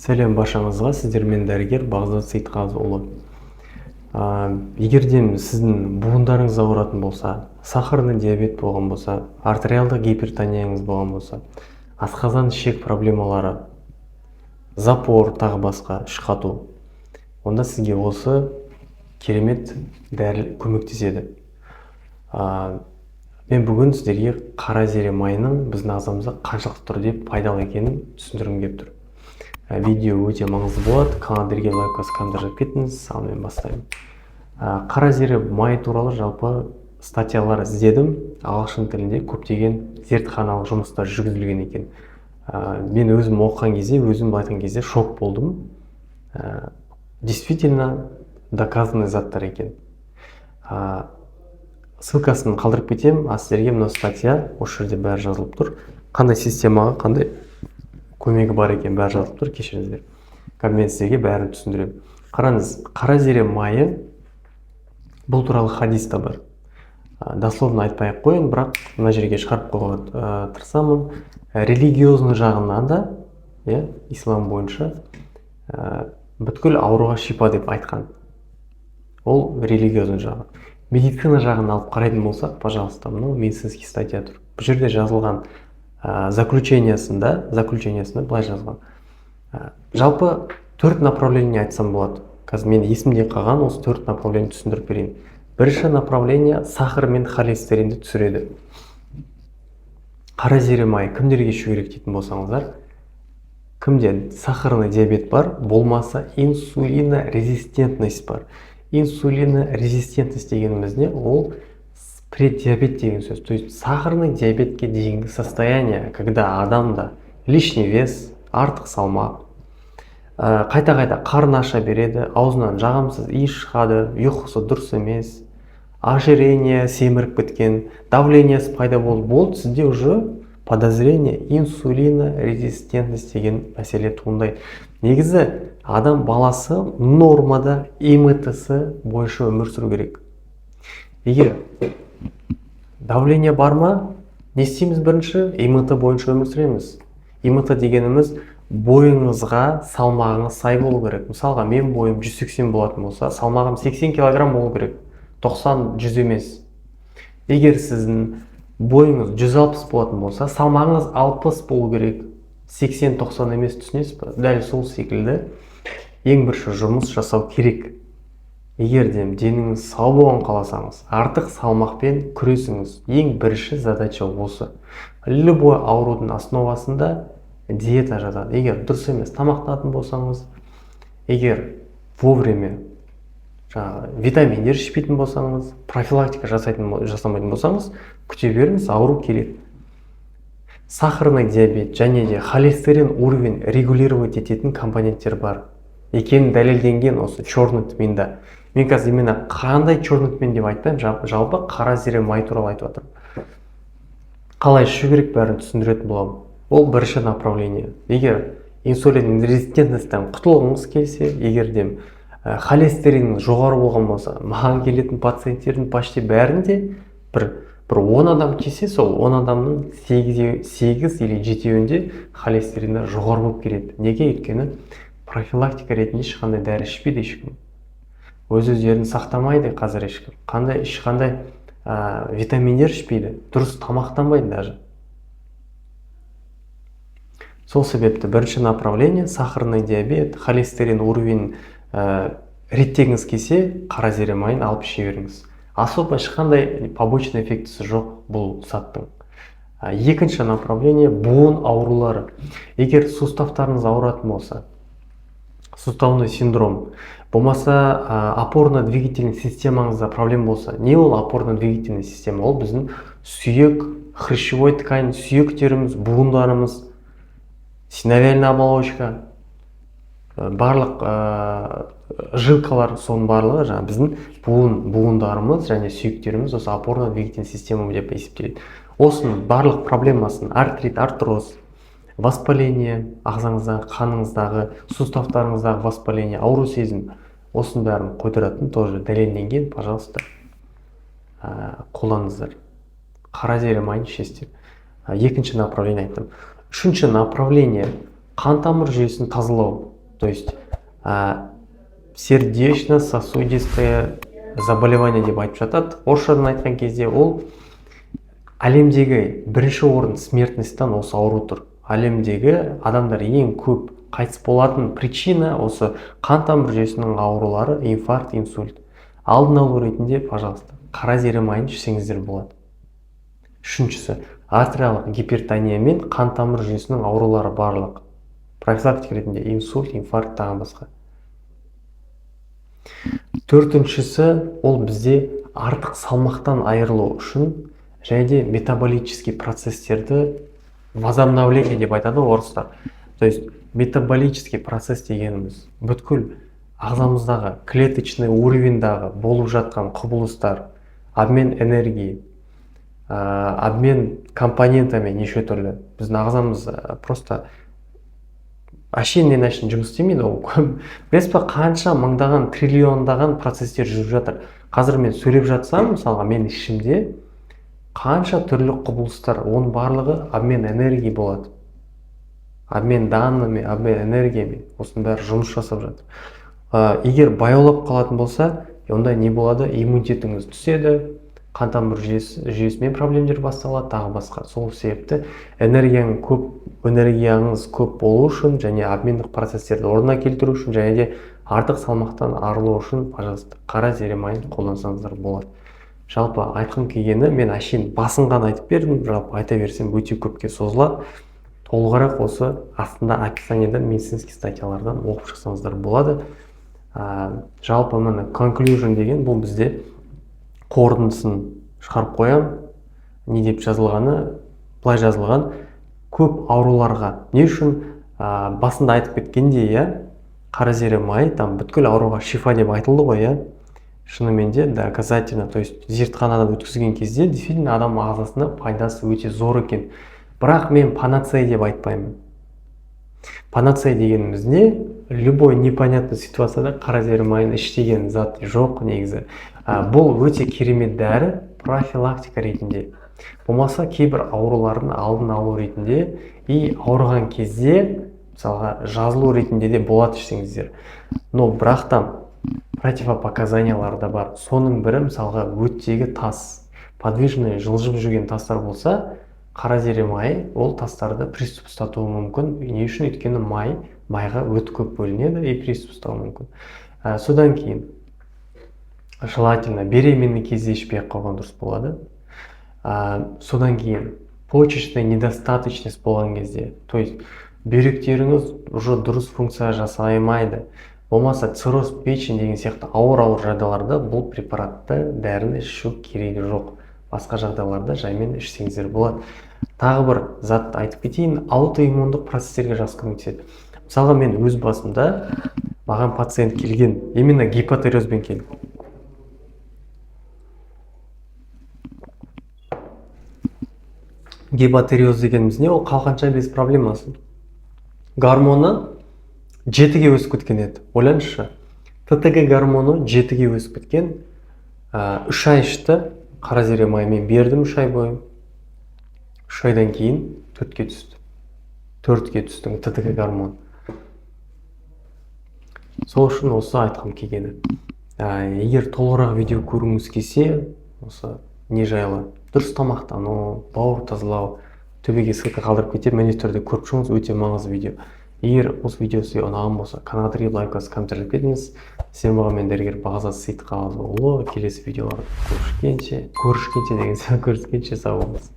Сәлем баршаңызға, сіздермен дәрігер Бағдат Сейтқазыұлы. Егерде сіздің буындарыңыз ауыратын болса, сахарный диабет болған болса, артериалдық гипертонияңыз болған болса, асқазан ішек проблемалары, запор, тағы басқа ішқату, онда сізге осы керемет дәрі көмектеседі. Мен бүгін сіздерге қара зере майының біздің ағзамызда қаншалықты түрде пайдалы екенін түсіндіргім келіп тұр. Видео өте маңызды болады. Каналдерге лайк басып комментарий кетіңіз. Ал мен бастаймын. Қара зере майы туралы жалпы статьялар іздедім. Ағылшын тілінде көптеген зертханалық жұмыстар жүргізілген екен. Мен өзім оқыған кезде, өзім айтқан кезде шок болдым. Действительно доказанный заттар екен. Ссылкасын қалдырып кетемін. Сіздерге мына статья осы жерде бәрі жазылып тұр. Қандай системаға, қандай көмегі бар екен бәрі жазылып тұр, кешіріңіздер. Мен сіздерге бәрін түсіндіремін. Қараңыз, қара зере майы бұл туралы хадис та бар. Дословно айтпай қойын, бірақ мына жерге шығарып қоюға тырысамын. Религиозный жағынан да, ислам бойынша бүткіл ауруға шипа деп айтқан. Ол религиозный жағы. Медицина жағын алып қарайтын болсақ, пожалуйста, мынау медицинский статья тұр. Бұл жерде жазылған заключениясында былай жазған. Жалпы 4 направление айтсам болады. Қазір мен есімде қалған осы 4 направление түсіндіріп берейін. Бірінші направление сахар мен холестеринді түсіреді. Қара зере майы кімдерге ішу керек дейтін болсаңыздар, кімде сахарный диабет бар, болмаса инсулинорезистентность бар. Инсулинорезистентность дегеніміз не? Ол преддиабет деген сөз. То есть сахарный диабетке дейінгі состояние, когда адамда лишний вес, артық салмақ, қайта-қайта қарын аша береді, аузынан жағымсыз иіс шығады, ұйқысы дұрыс емес, ожирение семіріп кеткен, давлениесі пайда болды, сізде уже подозрение инсулинорезистентность деген мәселе туындайды. Негізі адам баласы нормада ИМТ-сы бойынша өмір сүру керек. Егер давление бар ма? Не істейміз бірінші? ИМТ бойынша өмір сүреміз. ИМТ дегеніміз бойыңызға салмағыңыз сай болу керек. Мысалға, мен бойым 180 болатын болса, салмағым 80 килограмм болу керек. 90-100 емес. Егер сіздің бойыңыз 160 болатын болса, салмағыңыз 60 болу керек. 80-90 емес, түсінесіз бе? Дәл сол секілді ең бірінші жұмыс жасау керек. Егер деніңіз сау болған қаласаңыз, артық салмақпен күресіңіз. Ең бірінші задача осы. Любой аурудың основасында диета жатады. Егер дұрыс емес тамақтанатын болсаңыз, егер вовремя витаминдер ішпейтін болсаңыз, профилактика жасамайтын болсаңыз, күте беріңіз, ауру келеді. Сахарный диабет және де холестерин уровень регулировать ететін компоненттер бар. Екені дәлелденген осы черный тминда. Мен қазір именно қандай черный тмин деп айтпаймын, жалпы қара зере май туралы айтып жатырмын. Қалай ішу керек бәрін түсіндіретін боламын. Ол бірінші направление. Егер инсулин резистентностьтан құтылғыңыз келсе, егер холестерин жоғары болған болса, маған келетін пациенттердің почти бәрінде бір 10 адам келсе, сол 10 адамның 8 или 7-інде холестерин жоғары болып келеді. Неге? Өйткені профилактика ретінде ешқандай дәрі ішпейді ешкім. Өз-өздерін сақтамайды қазір ешкім. Ешқандай витаминдер ішпейді, дұрыс тамақтанбайды даже. Сол себепті бірінші направление сахарный диабет, холестерин уровень реттегіңіз келсе, қара зере майын алып іше беріңіз. Особо ешқандай побочный эффектісі жоқ бұл заттың. Екінші направление буын аурулары. Егер суставтарыңыз ауыратын болса, суставный синдром, болмаса опорно-двигательный системаңызда проблем болса, не ол опорно-двигательный система? Ол біздің сүйек, хрящевой ткань, сүйектеріміз, буындарымыз, синовиальная оболочка, барлық жилкалар, соның барлығы біздің буындарымыз және сүйектеріміз осы опорно-двигательный система деп есептеледі. Осының барлық проблемасын артрит, артроз, воспаление, ағзаңыздағы, қаныңыздағы, суставтарыңыздағы воспаление, ауру сезім, осының бәрін қойдыратын, тоже дәлелденген, пожалуйста, қолданыңыздар. Қара зере майын ішесіздер. Екінші направление айттым. Үшінші направление қан тамыр жүйесін тазалау. То есть сердечно-сосудистое заболевание деп айтып жатады. Орысшадан айтқан кезде ол әлемдегі бірінші орын смертностьтан осы ауру тұр. Әлемдегі адамдар ең көп қайтыс болатын причина осы қан тамыр жүйесінің аурулары, инфаркт, инсульт. Алдын алу ретінде, пожалуйста, қара зере майын ішсеңіздер болады. Үшіншісі, артериялық гипертония мен қан тамыр жүйесінің аурулары барлық. Профилактика ретінде инсульт, инфаркт тағы басқа. Төртіншісі, ол бізде артық салмақтан айырылу үшін және де метаболический процесстерді возобновление деп айтады орыстар. То есть метаболический процесс дегеніміз бүткіл ағзамыздағы клеточный уровеньдағы болып жатқан құбылыстар, обмен энергии, обмен компонентами неше түрлі. Біздің ағзамыз просто әшейіннен жұмыс істемейді ол. Білесіз бе, қанша мыңдаған, триллиондаған процесстер жүріп жатыр. Қазір мен сөйлеп жатсам, мысалға мен ішімде қанша түрлі құбылыстар, оның барлығы обмен энергии болады. Обмен данными, обмен энергиями, осының бәрі жұмыс жасап жатыр. Егер баяулап қалатын болса, онда не болады? Иммунитетіңіз түседі, қан тамыр жүйесімен проблемдер басталады, тағы басқа. Сол себепті энергияңыз көп болу үшін және обмендік процесстерді орнына келтіру үшін және де артық салмақтан арылу үшін, пожалуйста, қара зере майын қолдансаңыздар болады. Жалпы айтқым келгені, мен әшейін басынған айтып бердім, жалпы айта берсем өте көпке созылады. Толығырақ осы астында описаниедан медицинский статьялардан оқып шықсаңыздар болады. Жалпы мына conclusion деген бұл бізде қорытындысын шығарып қоям. Не деп жазылғаны, былай жазылған, көп ауруларға. Не үшін басында айтып кеткендей, қара зере май там бүткіл ауруға шифа деп айтылды ғой, шынымен де доказательно, то есть зертханадан өткізген кезде действительно адам ағзасына пайдасы өте зор екен. Бірақ мен панацея деп айтпаймын. Панацея дегеніміз не? Любой непонятный ситуацияда қара зере майын іш деген зат жоқ негізі. Бұл өте керемет дәрі профилактика ретінде. Болмаса кейбір аурулардың алдын алу ретінде и ауырған кезде мысалға жазылу ретінде де болады ішсеңіздер. Но бірақтан противопоказаниялар да бар. Соның бірі мысалға өттегі тас, подвижный жылжып жүрген тастар болса, қара зере майы ол тастарды приступ ұстатуы мүмкін. Не үшін? Өйткені майға өт көп бөлінеді и приступ ұстауы мүмкін. Содан кейін желательно беременный кезде ішпей қалған дұрыс болады. Содан кейін почечная недостаточность болған кезде, то есть бүйректеріңіз уже дұрыс функция жасаймайды. Болмаса цирроз печень деген сияқты ауыр жағдайларда бұл препаратты дәріні ішу керегі жоқ. Басқа жағдайларда жаймен ішсеңіздер болады. Тағы бір затты айтып кетейін, аутоиммундық процестерге жақсы көмектеседі. Мысалға мен өз басымда маған пациент келген, именно гипотериозбен келді. Гипотериоз дегеніміз не? Ол қалқанша без проблемасы. Гормоны 7-ге өсіп кеткен еді. Ойлаңызшы, ТТГ гормоны 7-ге өсіп кеткен. 3 ай ішті, қара зере маймен бердім 3 ай бойы. 3 айдан кейін 4-ге түсті. 4-ге түсті ТТГ гормон. Сол үшін осы айтқым келгені. Егер толығырақ видео көргіңіз келсе, осы не жайлы? Дұрыс тамақтану, бауыр тазалау, төбеге ссылка қалдырып кетемін, міндетті түрде көріп шығыңыз, өте маңызды видео. Егер осы видео сізге ұнаған болса, каналға тіркеліп лайк басып комментарий кетіңіз. Сен болған мен дәрігер Бағзат Сейітқазыұлы. Келесі видеоларда көріскенше сау болыңыз.